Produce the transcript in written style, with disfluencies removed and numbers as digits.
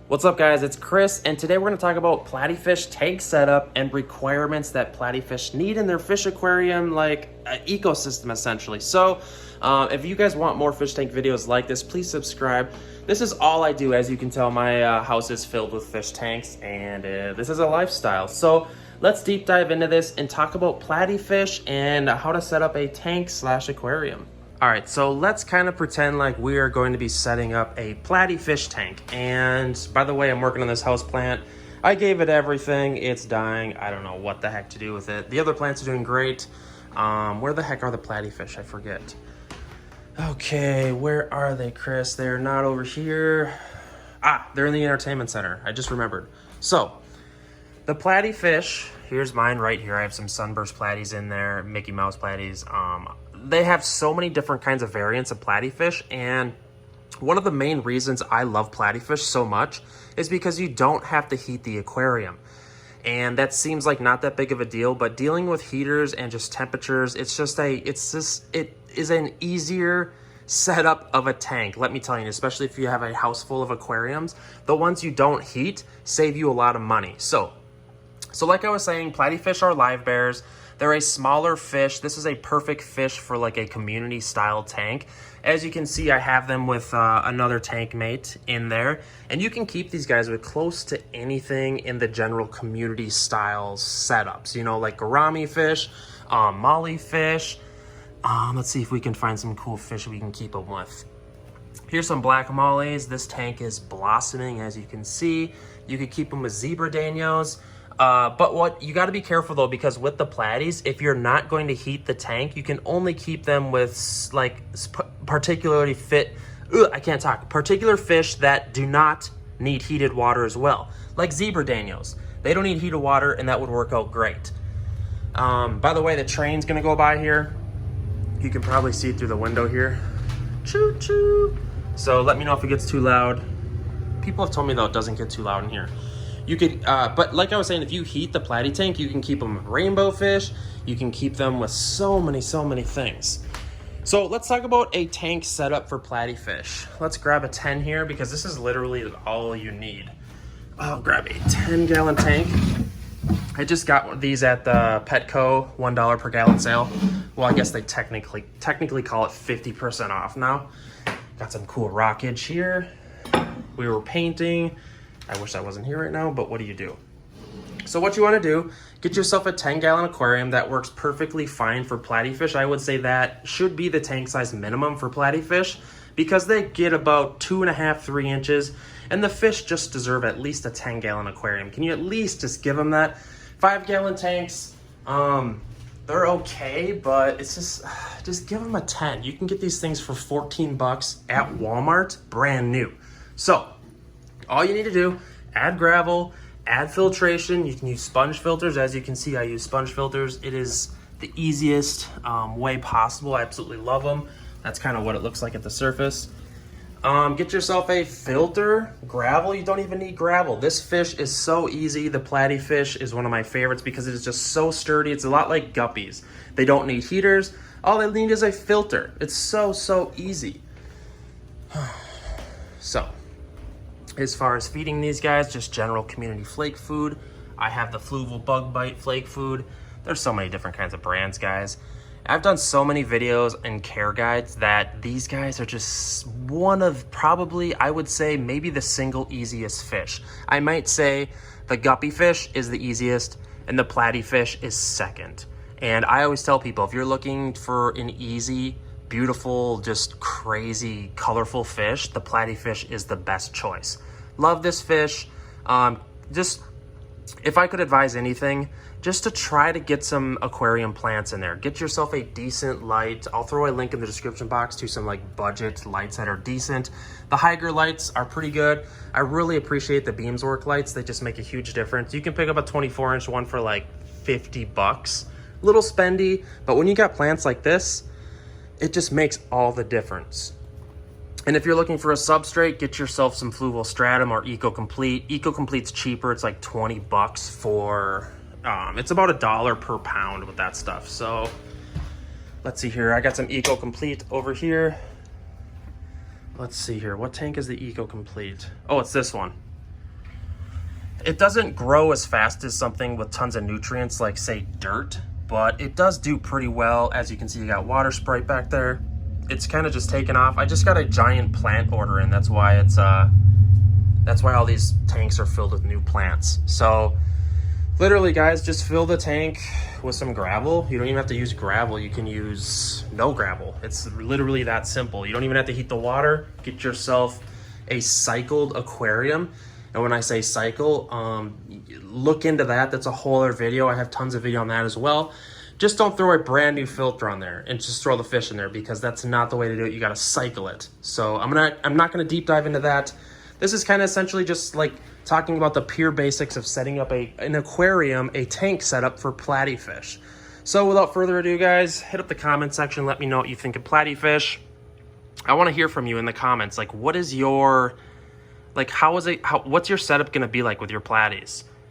What's up, guys? It's Chris, and today we're going to talk about platy fish tank setup and requirements that platy fish need in their fish aquarium, like ecosystem, essentially. So, if you guys want more fish tank videos like this, please subscribe. This is all I do. As you can tell, my house is filled with fish tanks, and this is a lifestyle. So, let's deep dive into this and talk about platy fish and how to set up a tank/aquarium. All right, so let's kind of pretend like we are going to be setting up a platy fish tank. And by the way, I'm working on this house plant. I gave it everything. It's dying. I don't know what the heck to do with it. The other plants are doing great. Where the heck are the platy fish? I forget. Okay, where are they, Chris? They're not over here. Ah, they're in the entertainment center. I just remembered. So, the platy fish, here's mine right here. I have some sunburst platies in there, Mickey Mouse platies. They have so many different kinds of variants of platy fish, and one of the main reasons I love platy fish so much is because you don't have to heat the aquarium. And that seems like not that big of a deal, but dealing with heaters and just temperatures, it is an easier setup of a tank. Let me tell you, especially if you have a house full of aquariums, the ones you don't heat save you a lot of money. So like I was saying, platy fish are live bears. They're a smaller fish. This is a perfect fish for like a community style tank. As you can see, I have them with another tank mate in there. And you can keep these guys with close to anything in the general community style setups. You know, like gourami fish, molly fish. Let's see if we can find some cool fish we can keep them with. Here's some black mollies. This tank is blossoming, as you can see. You could keep them with zebra danios. But what you got to be careful though, because with the platies, if you're not going to heat the tank, you can only keep them with like particular fish that do not need heated water as well, like zebra danios. They don't need heated water, and that would work out great. By the way, the train's gonna go by here. You can probably see it through the window here. Choo choo. So let me know if it gets too loud. People have told me though it doesn't get too loud in here. You could, but like I was saying, if you heat the platy tank, you can keep them with rainbow fish. You can keep them with so many things. So let's talk about a tank setup for platy fish. Let's grab a 10 here because this is literally all you need. I'll grab a 10-gallon tank. I just got one of these at the Petco $1 per gallon sale. Well, I guess they technically call it 50% off now. Got some cool rockage here. We were painting. I wish I wasn't here right now, but what do you do? So what you want to do, get yourself a 10-gallon aquarium that works perfectly fine for platy fish. I would say that should be the tank size minimum for platy fish because they get about 2.5, 3 inches, and the fish just deserve at least a 10-gallon aquarium. Can you at least just give them that? 5-gallon tanks, they're okay, but it's just give them a 10. You can get these things for 14 bucks at Walmart, brand new. So all you need to do, add gravel, add filtration. You can use sponge filters. As you can see, I use sponge filters. It is the easiest way possible. I absolutely love them. That's kind of what it looks like at the surface. Get yourself a filter. Gravel, you don't even need gravel. This fish is so easy. The platy fish is one of my favorites because it is just so sturdy. It's a lot like guppies. They don't need heaters. All they need is a filter. It's so easy. So, as far as feeding these guys, just general community flake food. I have the Fluval Bug Bite flake food. There's so many different kinds of brands, guys. I've done so many videos and care guides that these guys are just one of probably, I would say, maybe the single easiest fish. I might say the guppy fish is the easiest and the platy fish is second. And I always tell people, if you're looking for an easy, beautiful, just crazy, colorful fish, the platy fish is the best choice. Love this fish. Just, if I could advise anything, just to try to get some aquarium plants in there. Get yourself a decent light. I'll throw a link in the description box to some like budget lights that are decent. The Hygger lights are pretty good. I really appreciate the Beamswork lights. They just make a huge difference. You can pick up a 24-inch one for like 50 bucks. Little spendy, but when you got plants like this, it just makes all the difference. And if you're looking for a substrate, get yourself some Fluval Stratum or Eco Complete. Eco Complete's cheaper. It's like 20 bucks for, it's about $1 per pound with that stuff. So let's see here. I got some Eco Complete over here. Let's see here. What tank is the Eco Complete? Oh, it's this one. It doesn't grow as fast as something with tons of nutrients like, say, dirt, but it does do pretty well. As you can see, you got water sprite back there. It's kind of just taken off. I just got a giant plant order in. That's why all these tanks are filled with new plants. So literally, guys, just fill the tank with some gravel. You don't even have to use gravel. You can use no gravel. It's literally that simple. You don't even have to heat the water. Get yourself a cycled aquarium. And when I say cycle, look into that. That's a whole other video. I have tons of video on that as well. Just don't throw a brand new filter on there and just throw the fish in there, because that's not the way to do it. You got to cycle it. So I'm not gonna deep dive into that. This is kind of essentially just like talking about the pure basics of setting up an aquarium, a tank setup for platy fish. So without further ado, guys, hit up the comment section. Let me know what you think of platy fish. I want to hear from you in the comments. Like, what is your, like, what's your setup going to be like with your platies?